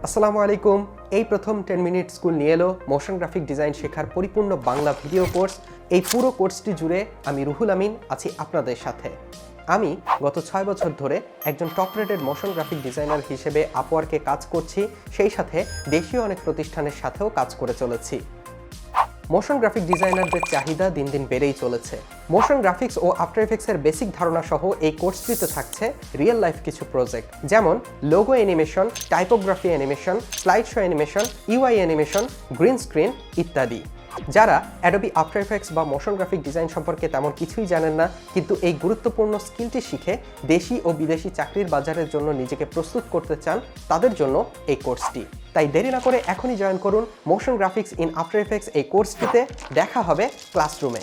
আসসালামু আলাইকুম। এই প্রথম 10 মিনিট স্কুল নিয়ে এলো মোশন গ্রাফিক ডিজাইন শেখার পরিপূর্ণ বাংলা ভিডিও কোর্স। এই পুরো কোর্সটি জুড়ে আমি রুহুল আমিন আছি আপনাদের সাথে। আমি গত 6 বছর ধরে একজন top rated motion graphic designer হিসেবে আপওয়ার্কে কাজ করছি, সেই সাথে দেশীয় অনেক প্রতিষ্ঠানের সাথেও কাজ করে চলেছি। মোশন গ্রাফিক ডিজাইনারদের চাহিদা দিন দিন বেড়েই চলেছে। মোশন গ্রাফিক্স ও আফটার এফেক্টসের বেসিক ধারণা সহ এই কোর্সটিতে থাকছে রিয়েল লাইফ কিছু প্রজেক্ট, যেমন logo animation, typography animation, slide show animation, UI animation, green screen ইত্যাদি। যারা অ্যাডোবি আফটার এফেক্টস বা মোশন গ্রাফিক ডিজাইন সম্পর্কে তেমন কিছুই জানেন না, কিন্তু এই গুরুত্বপূর্ণ স্কিলটি শিখে দেশি ও বিদেশি চাকরির বাজারের জন্য নিজেকে প্রস্তুত করতে চান, তাদের জন্য এই কোর্সটি। তাই দেরি না করে এখনই জয়েন করুন motion graphics in after effects এই কোর্সটিতে। দেখা হবে ক্লাসরুমে।